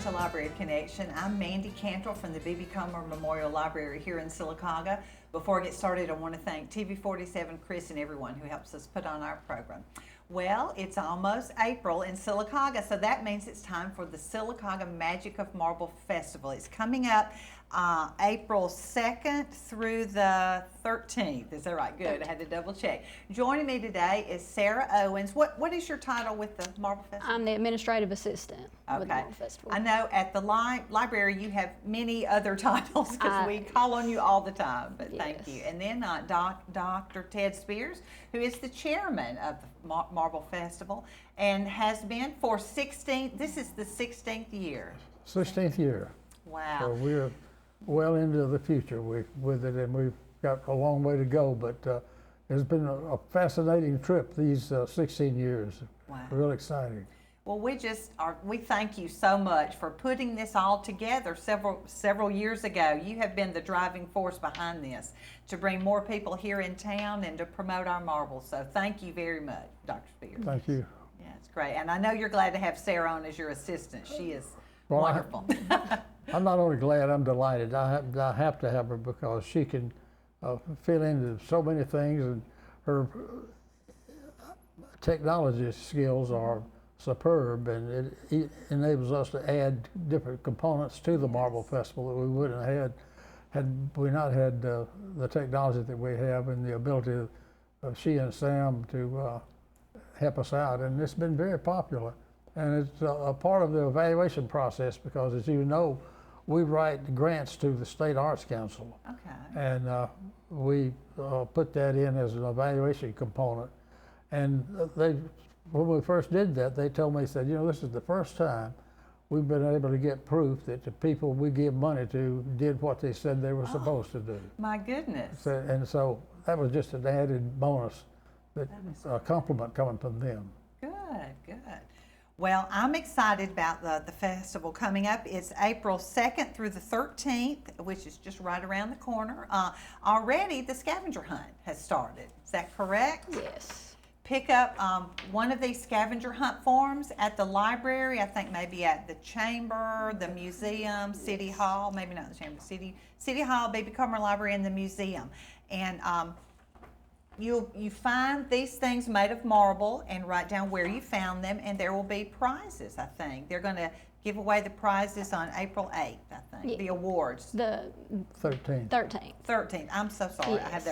to Library Connection. I'm Mandy Cantor from the B.B. Comer Memorial Library here in Sylacauga. Before I get started, I want to thank TV47, Chris, and everyone who helps us put on our program. Well, it's almost April in Sylacauga, so that means it's time for the Sylacauga Magic of Marble Festival. It's coming up April 2nd through the 13th. Is that right? Good. I had to double check. Joining me today is Sara Owens. What is your title with the Marble Festival? I'm the administrative assistant with the Marble Festival. I know at the library you have many other titles because we call on you all the time, but yes. Thank you. And then Dr. Ted Spears, who is the chairman of the Marble Festival and has been for this is the 16th year. 16th year. Wow. So we're well into the future with it, and we've got a long way to go, but it's been a fascinating trip these 16 years. Wow. Real exciting. Well, we thank you so much for putting this all together several years ago. You have been the driving force behind this to bring more people here in town and to promote our marbles. So thank you very much, Dr. Spears. Thank you. Yeah, it's great. And I know you're glad to have Sara on as your assistant. She is wonderful. I'm not only glad, I'm delighted. I have to have her because she can fill into so many things, and her technology skills are superb, and it enables us to add different components to the Marble Festival that we wouldn't have had we not had the technology that we have and the ability of she and Sam to help us out. And it's been very popular, and it's a part of the evaluation process because, as you know, we write grants to the State Arts Council. Okay. And we put that in as an evaluation component. And when we first did that, they told me, said, you know, this is the first time we've been able to get proof that the people we give money to did what they said they were supposed to do. My goodness. So that was just an added bonus, a compliment coming from them. Good, good. Well, I'm excited about the festival coming up. It's April 2nd through the 13th, which is just right around the corner. Already the scavenger hunt has started. Is that correct? Yes. Pick up one of these scavenger hunt forms at the library, I think maybe at the chamber, the museum, City Hall, maybe not the chamber, City Hall, B.B. Comer Library, and the museum. And you find these things made of marble and write down where you found them, and there will be prizes, I think. They're going to give away the prizes on April 8th, I think, the awards. The 13th. 13th. I'm so sorry. Yes.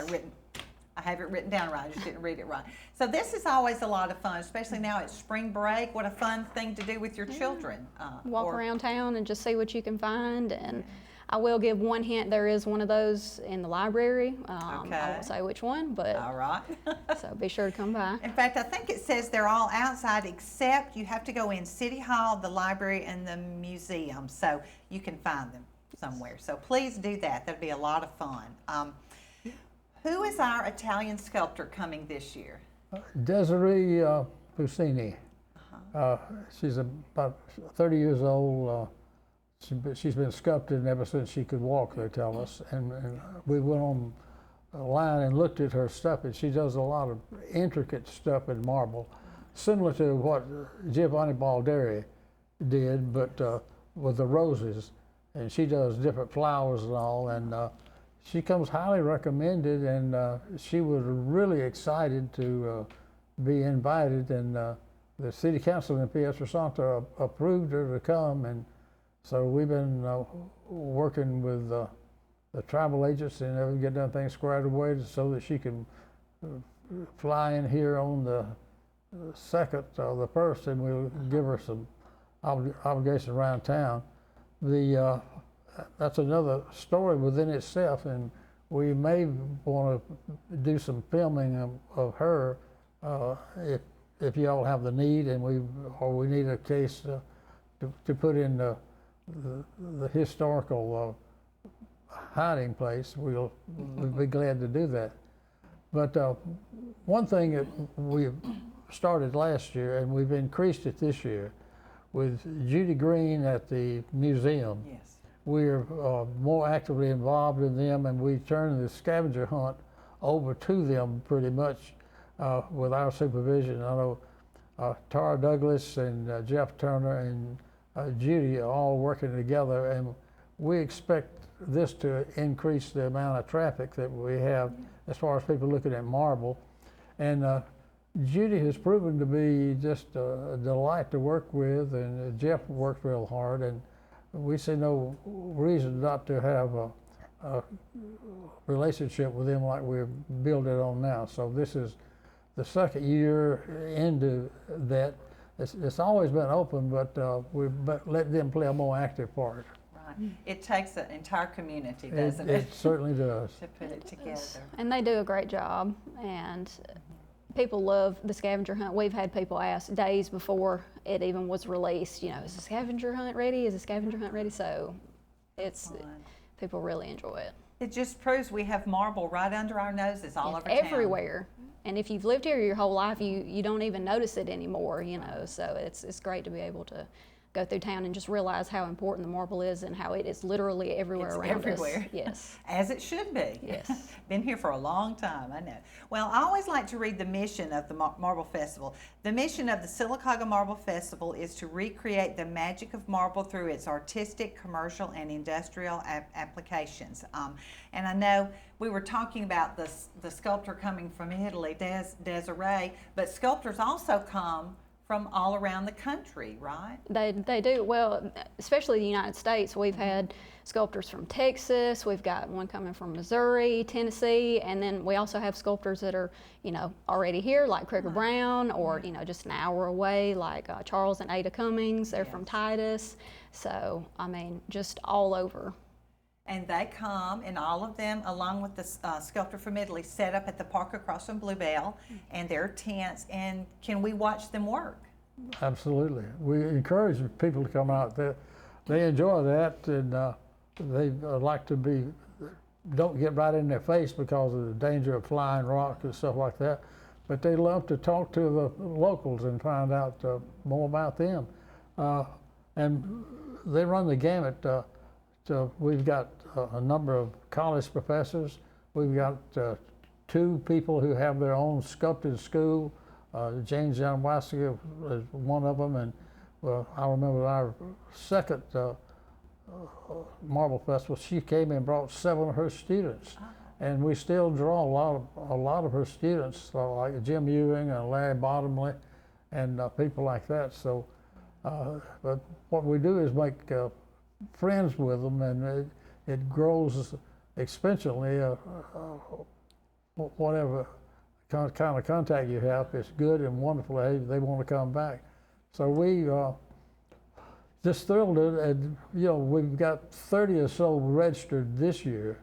I have it written down right. I just didn't read it right. So this is always a lot of fun, especially now it's spring break. What a fun thing to do with your children. Walk around town and just see what you can find. And I will give one hint, there is one of those in the library. I won't say which one, but all right. so be sure to come by. In fact, I think it says they're all outside except you have to go in City Hall, the library, and the museum, so you can find them somewhere. So please do that. That'll be a lot of fun. Who is our Italian sculptor coming this year? Desiree Puccini. She's about 30 years old. She's been sculpting ever since she could walk, they tell us. And we went online and looked at her stuff, and she does a lot of intricate stuff in marble, similar to what Giovanni Balderi did, but with the roses. And she does different flowers and all, and she comes highly recommended, and she was really excited to be invited, and the city council in Pietrasanta approved her to come, and so we've been working with the travel agency and getting everything squared away so that she can fly in here on the 2nd or the 1st, and we'll give her some obligation around town. That's another story within itself, and we may want to do some filming of her if y'all have the need, and we need a case to put in the historical hiding place. We'll be glad to do that. But one thing that we started last year, and we've increased it this year, with Judy Green at the museum. Yes. We're more actively involved in them, and we turn the scavenger hunt over to them pretty much with our supervision. I know Tara Douglas and Jeff Turner and Judy are all working together, and we expect this to increase the amount of traffic that we have as far as people looking at marble. And Judy has proven to be just a delight to work with, and Jeff worked real hard, and we see no reason not to have a relationship with them like we're building it on now. So this is the second year into that. It's always been open, but we've let them play a more active part. Right. It takes an entire community, doesn't it? It certainly does. To put it together. And they do a great job, and people love the scavenger hunt. We've had people ask days before it even was released, you know, is the scavenger hunt ready? Is the scavenger hunt ready? So it's, people really enjoy it. It just proves we have marble right under our noses all over town. Everywhere. And if you've lived here your whole life, you don't even notice it anymore, you know. So it's great to be able to go through town and just realize how important the marble is and how it is literally everywhere around everywhere. us. Yes. As it should be. Yes. Been here for a long time, I know. Well, I always like to read the mission of the Marble Festival. The mission of the Sylacauga Marble Festival is to recreate the magic of marble through its artistic, commercial, and industrial applications. And I know we were talking about the sculptor coming from Italy, Desiree, but sculptors also come from all around the country, right? They do. Well, especially the United States. We've had sculptors from Texas. We've got one coming from Missouri, Tennessee, and then we also have sculptors that are, you know, already here, like Craig Brown, or, you know, just an hour away, like Charles and Ada Cummings. They're from Titus. So, I mean, just all over. And they come, and all of them, along with the sculptor from Italy, set up at the park across from Bluebell, and their tents. And can we watch them work? Absolutely. We encourage people to come out. They enjoy that, and they like to don't get right in their face because of the danger of flying rock and stuff like that. But they love to talk to the locals and find out more about them. And they run the gamut. So we've got a number of college professors. We've got 2 people who have their own sculpting school. James John Wassiger is one of them, and I remember our second Marble Festival, she came and brought 7 of her students. And we still draw a lot of her students, like Jim Ewing and Larry Bottomley and people like that. So, but what we do is make friends with them, and it grows exponentially. Whatever kind of contact you have, it's good and wonderful. They want to come back. So we just thrilled it, and you know, we've got 30 or so registered this year.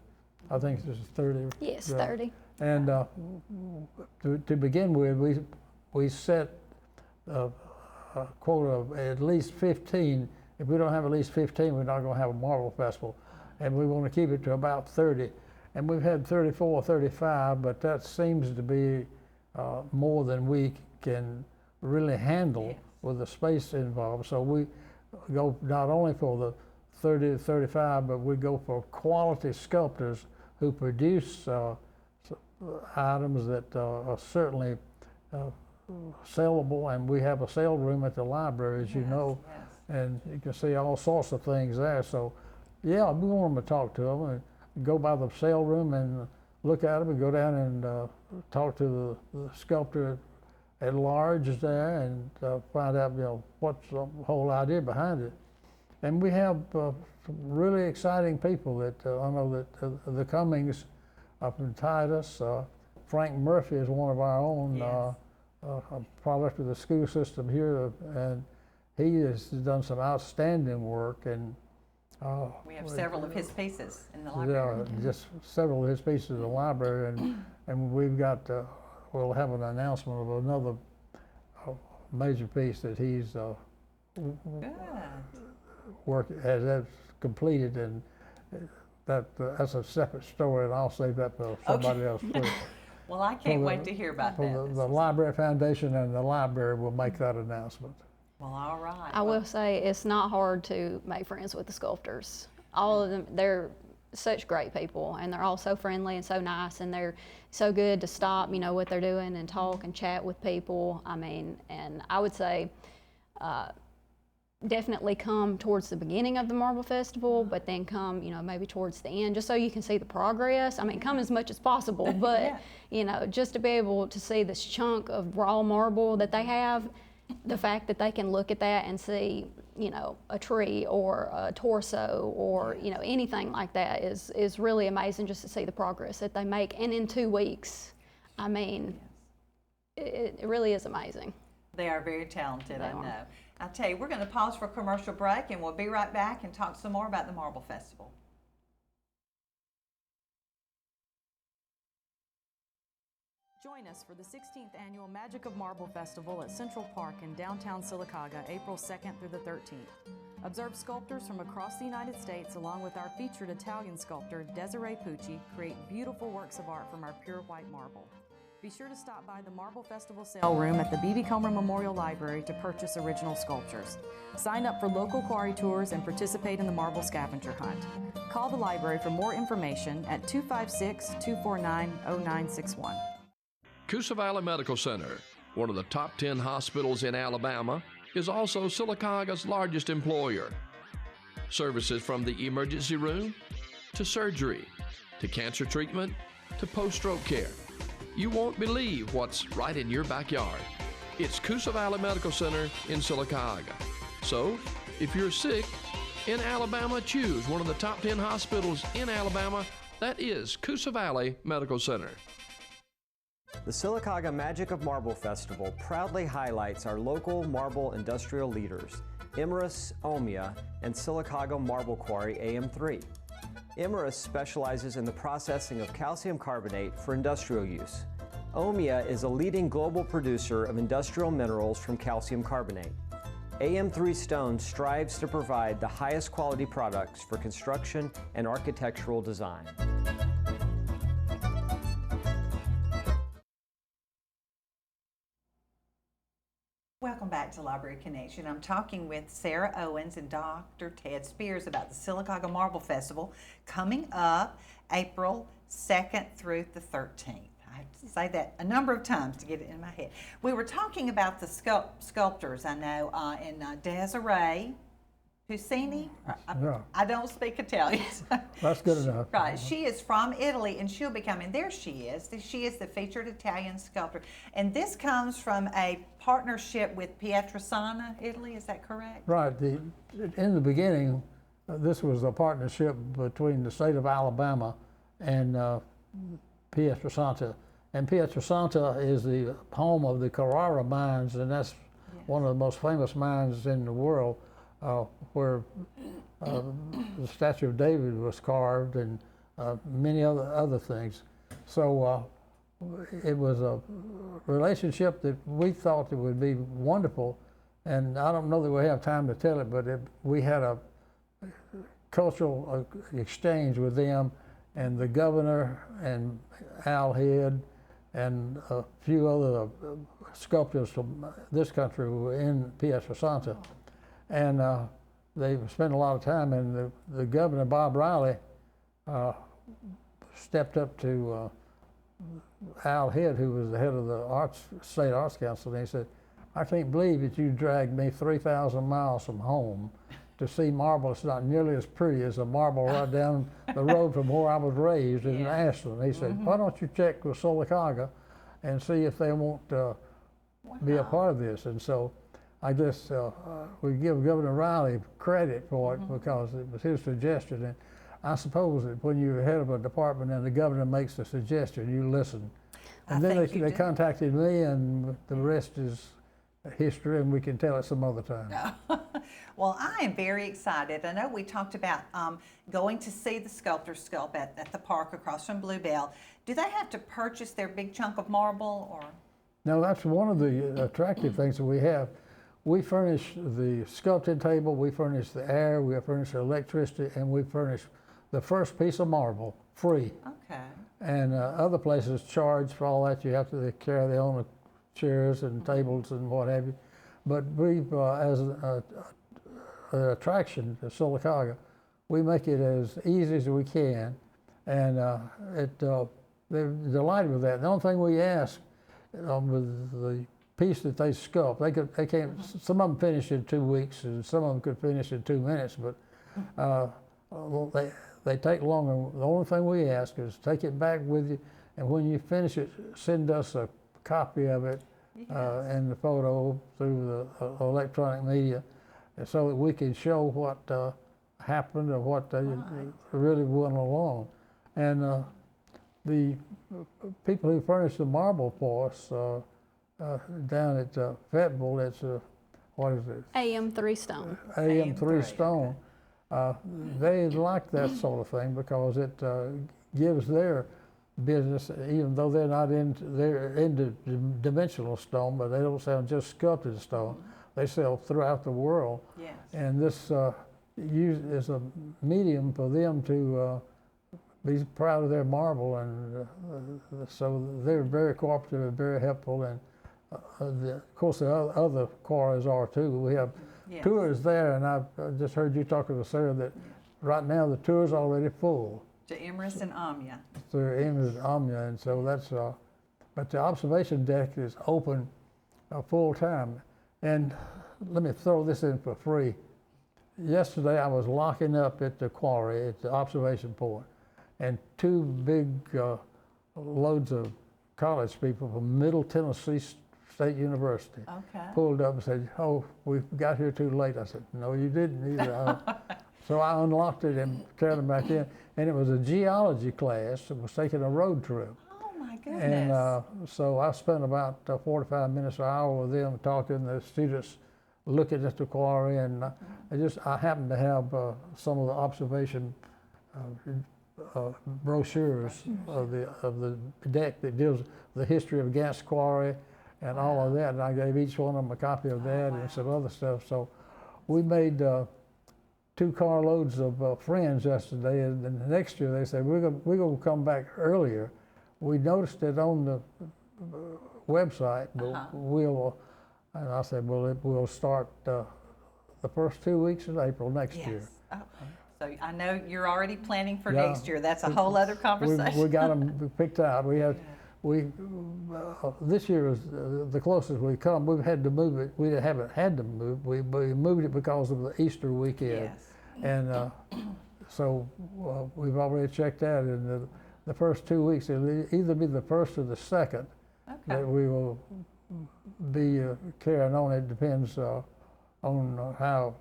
I think this is 30. Yes, 30. And to begin with, we set a quota of at least 15. If we don't have at least 15, we're not going to have a marble festival. And we want to keep it to about 30. And we've had 34 or 35, but that seems to be more than we can really handle with the space involved. So we go not only for the 30 to 35, but we go for quality sculptors who produce items that are certainly sellable. And we have a sale room at the library, as you know. And you can see all sorts of things there. So, yeah, we want them to talk to them and go by the sale room and look at them and go down and talk to the sculptor at large there and find out, you know, what's the whole idea behind it. And we have some really exciting people that I know that the Cummings up in Titus. Frank Murphy is one of our own, a product of the school system here, and he has done some outstanding work, and we have several of his pieces in the library. Yeah, just several of his pieces in the library, and we've got we'll have an announcement of another major piece that he's has completed, and that's a separate story, and I'll save that for somebody else. Well, I can't wait to hear about that. The Library Foundation and the library will make that announcement. Well, all right. I will say it's not hard to make friends with the sculptors. All of them, they're such great people, and they're all so friendly and so nice, and they're so good to stop, you know, what they're doing and talk and chat with people. I mean, and I would say definitely come towards the beginning of the Marble Festival, but then come, you know, maybe towards the end, just so you can see the progress. I mean, come as much as possible, but, Yeah. you know, just to be able to see this chunk of raw marble that they have, the fact that they can look at that and see, you know, a tree or a torso or, you know, anything like that is really amazing, just to see the progress that they make. And in 2 weeks, I mean, it really is amazing. They are very talented, They I are. know. I'll tell you, we're going to pause for a commercial break, and we'll be right back and talk some more about the Marble Festival. Join us for the 16th Annual Magic of Marble Festival at Central Park in downtown Sylacauga, April 2nd through the 13th. Observe sculptors from across the United States, along with our featured Italian sculptor, Desiree Pucci, create beautiful works of art from our pure white marble. Be sure to stop by the Marble Festival sale room at the B.B. Comer Memorial Library to purchase original sculptures. Sign up for local quarry tours and participate in the marble scavenger hunt. Call the library for more information at 256-249-0961. Coosa Valley Medical Center, one of the top 10 hospitals in Alabama, is also Sylacauga's largest employer. Services from the emergency room to surgery to cancer treatment to post-stroke care. You won't believe what's right in your backyard. It's Coosa Valley Medical Center in Sylacauga. So, if you're sick in Alabama, choose one of the top 10 hospitals in Alabama. That is Coosa Valley Medical Center. The Sylacauga Magic of Marble Festival proudly highlights our local marble industrial leaders, Imerys, Omia, and Sylacauga Marble Quarry AM3. Imerys specializes in the processing of calcium carbonate for industrial use. Omia is a leading global producer of industrial minerals from calcium carbonate. AM3 Stone strives to provide the highest quality products for construction and architectural design. Welcome back to Library Connection. I'm talking with Sara Owens and Dr. Ted Spears about the Sylacauga Marble Festival coming up April 2nd through the 13th. I have to say that a number of times to get it in my head. We were talking about the sculptors, I know, in Desiree Puccini. Yeah. I don't speak Italian. That's good enough. Right. She is from Italy, and she'll be coming. There she is. She is the featured Italian sculptor. And this comes from a partnership with Pietrasanta, Italy. Is that correct? Right. In the beginning, this was a partnership between the state of Alabama and Pietrasanta. And Pietrasanta is the home of the Carrara mines, and that's one of the most famous mines in the world, where the Statue of David was carved and many other things. So it was a relationship that we thought it would be wonderful, and I don't know that we have time to tell it, but we had a cultural exchange with them, and the governor and Al Head and a few other sculptors from this country were in Pietrasanta. And they spent a lot of time, and the governor, Bob Riley, stepped up to Al Head, who was the head of the State Arts Council, and he said, "I can't believe that you dragged me 3,000 miles from home to see marble. It's not nearly as pretty as the marble right down the road from where I was raised in Ashland." He said, "Why don't you check with Sylacauga and see if they won't be a part of this?" And so I guess we give Governor Riley credit for it because it was his suggestion. And I suppose that when you're head of a department and the governor makes a suggestion, you listen. And then they contacted me, and the rest is history, and we can tell it some other time. Well, I am very excited. I know we talked about going to see the sculptors sculpt at the park across from Bluebell. Do they have to purchase their big chunk of marble, or? No, that's one of the attractive things that we have. We furnish the sculpting table, we furnish the air, we furnish the electricity, and we furnish the first piece of marble free. Okay. And other places charge for all that. You have to carry their own chairs and tables and what have you. But we, as an attraction to Sylacauga, we make it as easy as we can, and they're delighted with that. The only thing we ask with the piece that they sculpt. They can't. Some of them finish in 2 weeks, and some of them could finish in 2 minutes. But they take longer. The only thing we ask is take it back with you, and when you finish it, send us a copy of it and the photo through the electronic media, so that we can show what happened or what they really went along. And the people who furnished the marble for us down at Fayetteville, it's what is it? AM3 stone. AM3 stone. They like that sort of thing because it gives their business, even though they're into dimensional stone, but they don't sell just sculpted stone. They sell throughout the world. Yes. And this is a medium for them to be proud of their marble, and so they're very cooperative and very helpful. And of course, the other quarries are too. We have tours there, and I've just heard you talking to Sarah that right now the tour's already full. To Emrys and Amia. Through Emrys and Amia, and so that's. But the observation deck is open full time. And let me throw this in for free. Yesterday I was locking up at the quarry at the observation point, and 2 big loads of college people from Middle Tennessee State University pulled up and said, "Oh, we got here too late." I said, "No, you didn't either." So I unlocked it and carried them back in, and it was a geology class that was taking a road trip. Oh my goodness. And so I spent about 45 minutes, an hour with them talking, the students looking at the quarry, and I happened to have some of the observation brochures of the deck that deals with the history of Gant's Quarry and all of that, and I gave each one of them a copy of that and some other stuff. So we made 2 carloads of friends yesterday, and then the next year they said, we're going to come back earlier. We noticed it on the website, but and I said, well, we'll start the first 2 weeks in April next year. Oh. So I know you're already planning for next year. That's a whole other conversation. We got them picked out. This year is the closest we've come. We've had to move it. We haven't had to move. We moved it because of the Easter weekend. Yes. And so we've already checked that. And the first 2 weeks, it'll either be the first or the second that we will be carrying on. It depends on how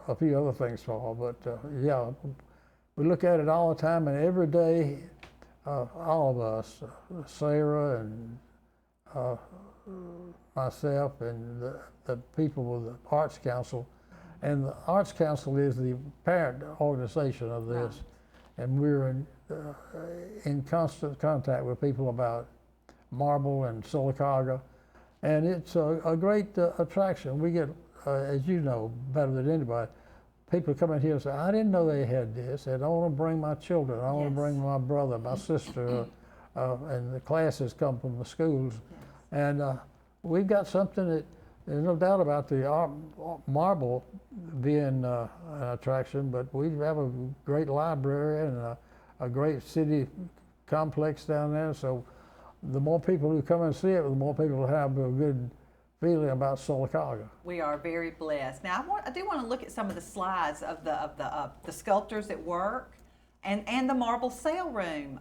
a few other things fall. But yeah, we look at it all the time, and every day, all of us, Sarah and myself and the people with the Arts Council, and the Arts Council is the parent organization of this, and we're in constant contact with people about marble and Sylacauga, and it's a great attraction. We get, as you know better than anybody, people come in here and say, I didn't know they had this, and I want to bring my children, I want to bring my brother, my sister, and the classes come from the schools. And we've got something that, there's no doubt about the marble being an attraction, but we have a great library and a great city complex down there, so the more people who come and see it, the more people will have a good feeling about Sylacauga. We are very blessed. Now, I do want to look at some of the slides of the sculptors at work, and the marble sale room.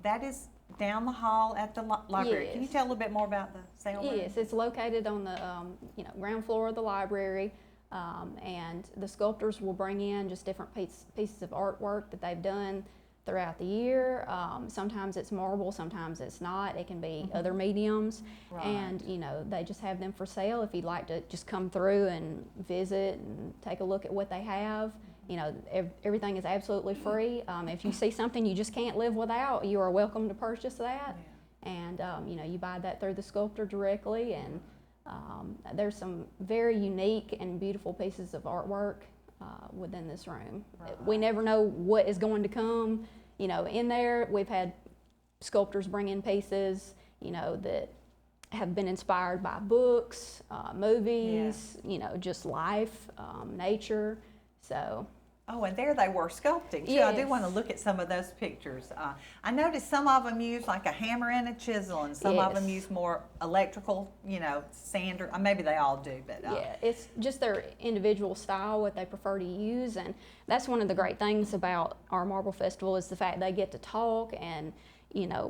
That is down the hall at the library. Yes. Can you tell a little bit more about the sale room? Yes, it's located on the ground floor of the library, and the sculptors will bring in just different pieces of artwork that they've done throughout the year. Sometimes it's marble, sometimes it's not. It can be other mediums, and they just have them for sale. If you'd like to just come through and visit and take a look at what they have, everything is absolutely free. If you see something you just can't live without, you are welcome to purchase that. And you buy that through the sculptor directly, and there's some very unique and beautiful pieces of artwork within this room. We never know what is going to come. In there, we've had sculptors bring in pieces, that have been inspired by books, movies, just life, nature. So Oh, and there they were sculpting too. I do Yes. want to look at some of those pictures. I noticed some of them use like a hammer and a chisel, and some of them Yes. use more electrical, sander. Maybe they all do, but Yeah, it's just their individual style, what they prefer to use, and that's one of the great things about our Marble Festival is the fact they get to talk and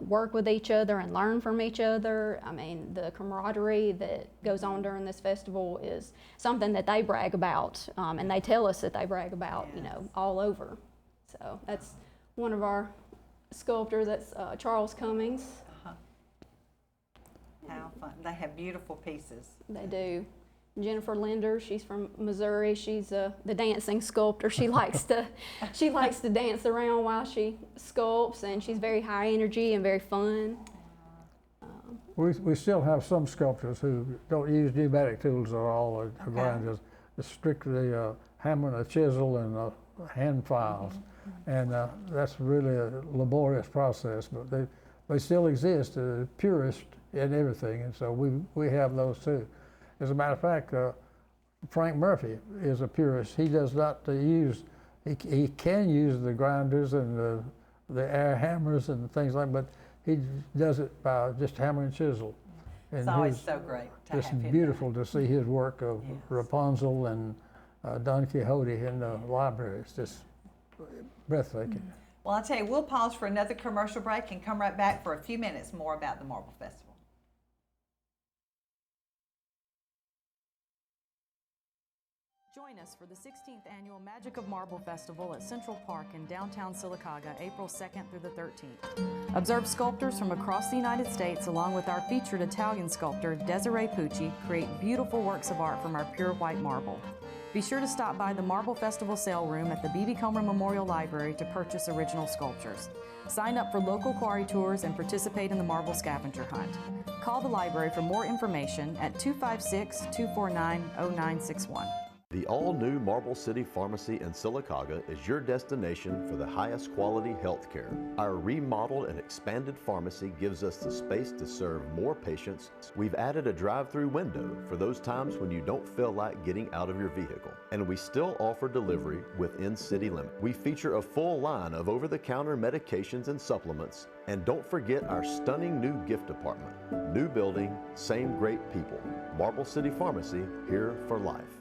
work with each other and learn from each other. I mean, the camaraderie that goes on during this festival is something that they brag about, and they tell us that they brag about, all over. So that's one of our sculptors, that's Charles Cummings. how fun. They have beautiful pieces. They do. Jennifer Linder, she's from Missouri. She's the dancing sculptor. She likes to dance around while she sculpts, and she's very high energy and very fun. We still have some sculptors who don't use pneumatic tools at all, or grinders. It's strictly a hammer and a chisel and hand files. And that's really a laborious process, but they still exist, purist in everything, and so we have those too. As a matter of fact, Frank Murphy is a purist. He does not he can use the grinders and the air hammers and things like that, but he does it by just hammer and chisel. And It's always so great to It's have him beautiful to see his work of Yes. Rapunzel and Don Quixote in the library. It's just breathtaking. Well, I'll tell you, we'll pause for another commercial break and come right back for a few minutes more about the Marble Festival. Join us for the 16th Annual Magic of Marble Festival at Central Park in downtown Sylacauga, April 2nd through the 13th. Observe sculptors from across the United States, along with our featured Italian sculptor, Desiree Pucci, create beautiful works of art from our pure white marble. Be sure to stop by the Marble Festival sale room at the B.B. Comer Memorial Library to purchase original sculptures. Sign up for local quarry tours and participate in the marble scavenger hunt. Call the library for more information at 256-249-0961. The all-new Marble City Pharmacy in Sylacauga is your destination for the highest quality health care. Our remodeled and expanded pharmacy gives us the space to serve more patients. We've added a drive-through window for those times when you don't feel like getting out of your vehicle. And we still offer delivery within city limits. We feature a full line of over-the-counter medications and supplements. And don't forget our stunning new gift department. New building, same great people. Marble City Pharmacy, here for life.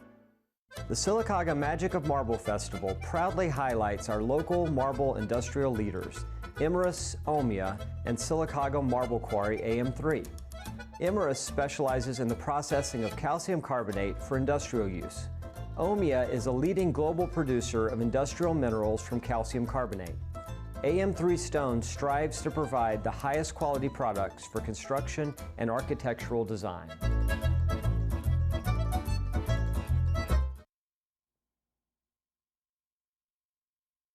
The Sylacauga Magic of Marble Festival proudly highlights our local marble industrial leaders, Imerys, Omia, and Sylacauga Marble Quarry AM3. Imerys specializes in the processing of calcium carbonate for industrial use. Omia is a leading global producer of industrial minerals from calcium carbonate. AM3 Stone strives to provide the highest quality products for construction and architectural design.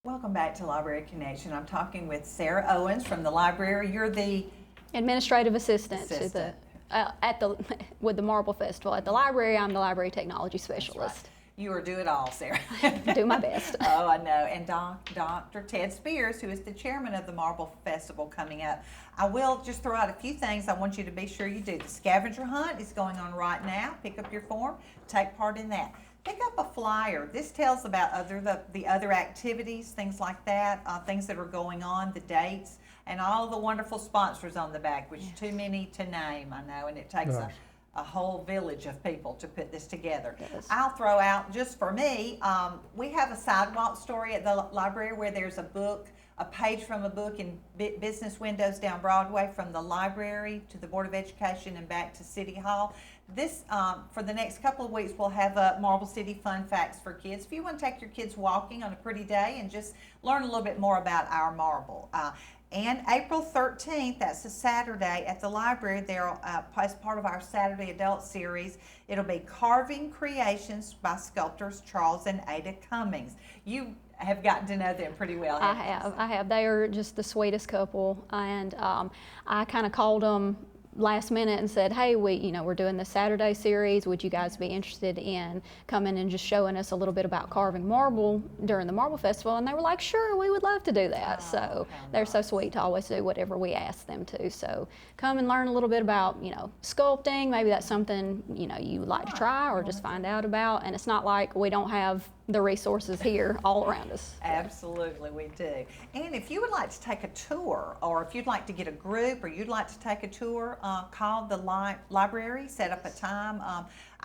Welcome back to Library Connection. I'm talking with Sara Owens from the library. You're the Administrative assistant, Assistant. with the Marble Festival. At the library, I'm the library technology specialist. You are do it all, Sarah. Do my best. Oh, I know. And Dr. Ted Spears, who is the chairman of the Marble Festival coming up. I will just throw out a few things I want you to be sure you do. The scavenger hunt is going on right now. Pick up your form, take part in that. Pick up a flyer. This tells about the other activities, things like that, things that are going on, the dates, and all the wonderful sponsors on the back, which is too many to name, I know, and it takes Yes. a whole village of people to put this together. Yes. I'll throw out, just for me, we have a sidewalk story at the library where there's a book, a page from a book in business windows down Broadway from the library to the Board of Education and back to City Hall. This, for the next couple of weeks, we'll have Marble City fun facts for kids. If you want to take your kids walking on a pretty day and just learn a little bit more about our marble. And April 13th, that's a Saturday, at the library, there, as part of our Saturday Adult Series, it'll be Carving Creations by sculptors Charles and Ada Cummings. You have gotten to know them pretty well, haven't you? I have. They are just the sweetest couple, and I kind of called them last minute and said, hey, we're doing the Saturday series. Would you guys be interested in coming and just showing us a little bit about carving marble during the Marble Festival? And they were like, sure, we would love to do that. So they're so sweet to always do whatever we ask them to. So come and learn a little bit about, sculpting. Maybe that's something, you would like to try or just find out about. And it's not like we don't have the resources here all around us. Absolutely, we do. And if you would like to take a tour, or if you'd like to get a group, or you'd like to take a tour, call the library, set up a time.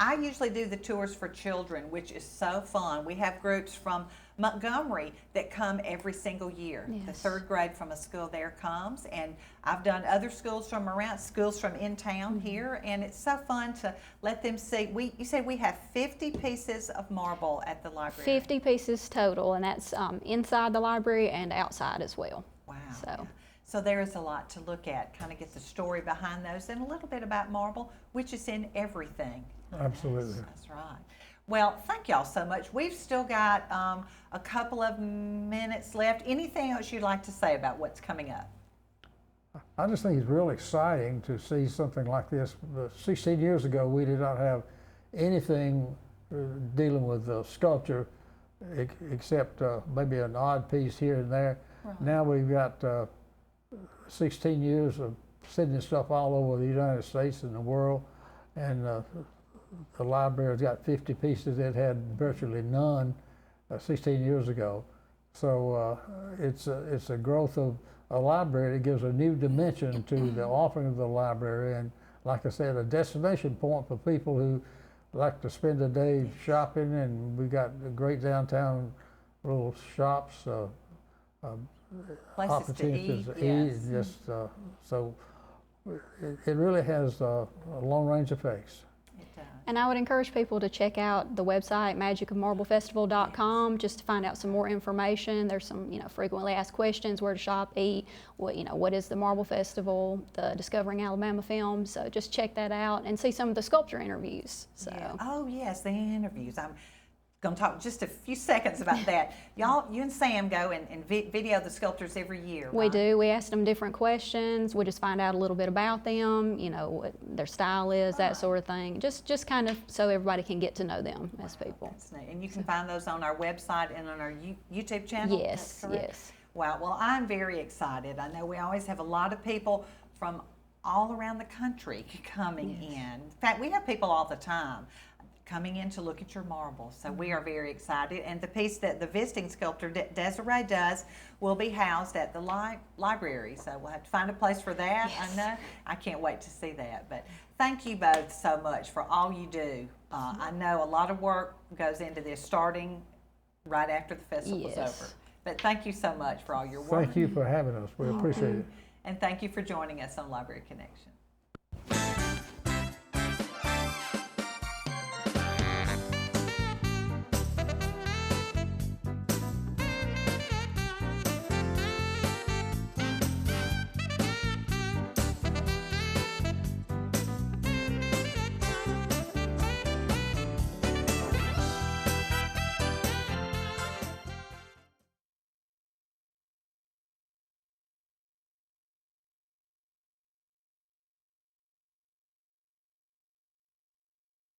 I usually do the tours for children, which is so fun. We have groups from Montgomery that come every single year. Yes. The third grade from a school there comes, and I've done other schools from around, schools from in town here, and it's so fun to let them see. You said we have 50 pieces of marble at the library. 50 pieces total, and that's inside the library and outside as well. Wow. So. So there is a lot to look at, kind of get the story behind those, and a little bit about marble, which is in everything. Absolutely. That's right. Well, thank y'all so much. We've still got a couple of minutes left. Anything else you'd like to say about what's coming up? I just think it's real exciting to see something like this. 16 years ago, we did not have anything dealing with sculpture except maybe an odd piece here and there. Right. Now we've got 16 years of sending stuff all over the United States and the world, and the library's got 50 pieces that had virtually none 16 years ago. So it's a growth of a library that gives a new dimension to the offering of the library, and like I said, a destination point for people who like to spend a day shopping, and we got great downtown little shops, opportunities to eat. Yes. Just so it really has long range effects. And I would encourage people to check out the website magicofmarblefestival.com just to find out some more information. There's some, frequently asked questions: where to shop, eat, what is the Marble Festival, the Discovering Alabama film. So just check that out and see some of the sculpture interviews. So. Yeah. Oh yes, the interviews. I'm going to talk just a few seconds about that. Y'all, you and Sam go and video the sculptors every year, We right? do. We ask them different questions. We just find out a little bit about them, what their style is, that sort of thing. Just kind of so everybody can get to know them as people. That's neat. And you can find those on our website and on our YouTube channel? Yes, yes. Wow. Well, I'm very excited. I know we always have a lot of people from all around the country coming in. In fact, we have people all the time coming in to look at your marble. So we are very excited. And the piece that the visiting sculptor Desiree does will be housed at the library. So we'll have to find a place for that. Yes. I know. I can't wait to see that. But thank you both so much for all you do. I know a lot of work goes into this, starting right after the festival's Yes. over. But thank you so much for all your work. Thank you for having us. We appreciate it. And thank you for joining us on Library Connection.